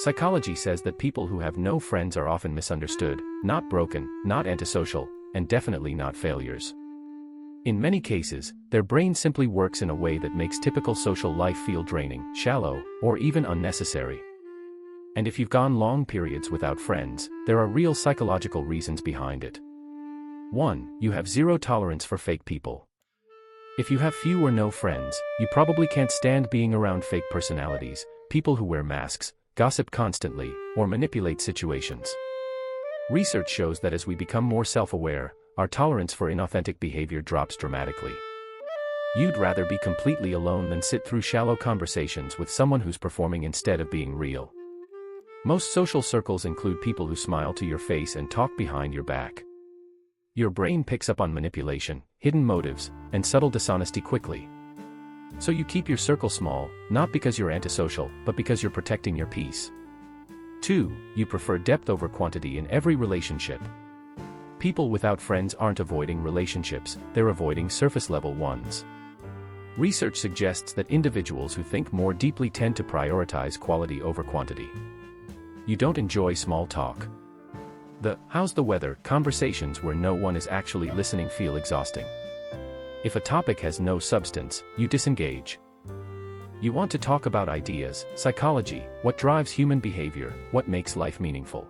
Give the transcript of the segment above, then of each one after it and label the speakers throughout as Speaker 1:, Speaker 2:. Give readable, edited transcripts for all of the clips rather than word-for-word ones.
Speaker 1: Psychology says that people who have no friends are often misunderstood, not broken, not antisocial, and definitely not failures. In many cases, their brain simply works in a way that makes typical social life feel draining, shallow, or even unnecessary. And if you've gone long periods without friends, there are real psychological reasons behind it. 1. You have zero tolerance for fake people. If you have few or no friends, you probably can't stand being around fake personalities, people who wear masks, gossip constantly, or manipulate situations. Research shows that as we become more self-aware, our tolerance for inauthentic behavior drops dramatically. You'd rather be completely alone than sit through shallow conversations with someone who's performing instead of being real. Most social circles include people who smile to your face and talk behind your back. Your brain picks up on manipulation, hidden motives, and subtle dishonesty quickly. So you keep your circle small, not because you're antisocial, but because you're protecting your peace. 2. You prefer depth over quantity in every relationship. People without friends aren't avoiding relationships, they're avoiding surface-level ones. Research suggests that individuals who think more deeply tend to prioritize quality over quantity. You don't enjoy small talk. The "how's the weather" conversations where no one is actually listening feel exhausting. If a topic has no substance, you disengage. You want to talk about ideas, psychology, what drives human behavior, what makes life meaningful.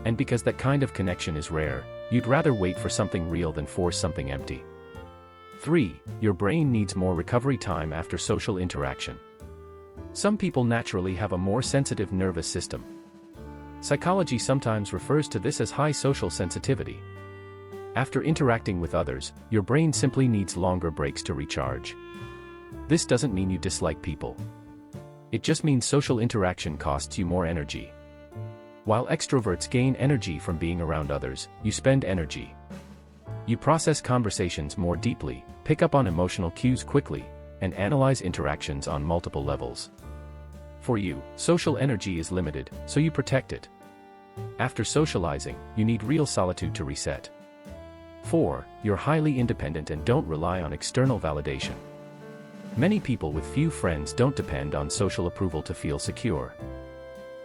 Speaker 1: And because that kind of connection is rare, you'd rather wait for something real than force something empty. 3. Your brain needs more recovery time after social interaction. Some people naturally have a more sensitive nervous system. Psychology sometimes refers to this as high social sensitivity. After interacting with others, your brain simply needs longer breaks to recharge. This doesn't mean you dislike people. It just means social interaction costs you more energy. While extroverts gain energy from being around others, you spend energy. You process conversations more deeply, pick up on emotional cues quickly, and analyze interactions on multiple levels. For you, social energy is limited, so you protect it. After socializing, you need real solitude to reset. 4. You're highly independent and don't rely on external validation. Many people with few friends don't depend on social approval to feel secure.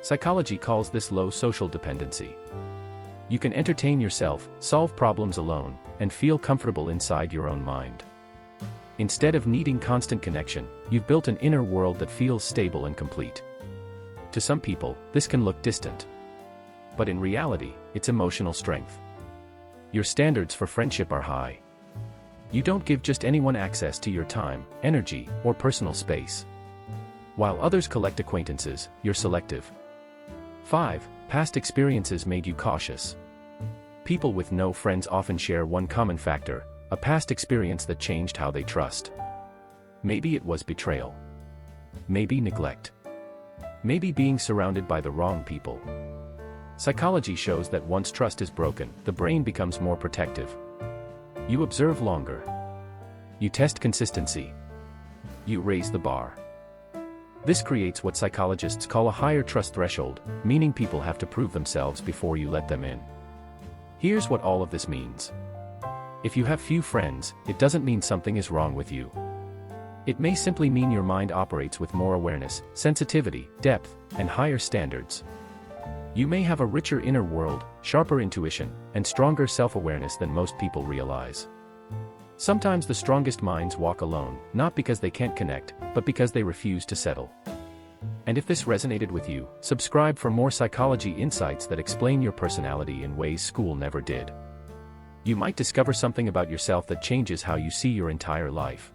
Speaker 1: Psychology calls this low social dependency. You can entertain yourself, solve problems alone, and feel comfortable inside your own mind. Instead of needing constant connection, you've built an inner world that feels stable and complete. To some people, this can look distant. But in reality, it's emotional strength. Your standards for friendship are high. You don't give just anyone access to your time, energy, or personal space. While others collect acquaintances, you're selective. 5. Past experiences made you cautious. People with no friends often share one common factor: a past experience that changed how they trust. Maybe it was betrayal. Maybe neglect. Maybe being surrounded by the wrong people. Psychology shows that once trust is broken, the brain becomes more protective. You observe longer. You test consistency. You raise the bar. This creates what psychologists call a higher trust threshold, meaning people have to prove themselves before you let them in. Here's what all of this means. If you have few friends, it doesn't mean something is wrong with you. It may simply mean your mind operates with more awareness, sensitivity, depth, and higher standards. You may have a richer inner world, sharper intuition, and stronger self-awareness than most people realize. Sometimes the strongest minds walk alone, not because they can't connect, but because they refuse to settle. And if this resonated with you, subscribe for more psychology insights that explain your personality in ways school never did. You might discover something about yourself that changes how you see your entire life.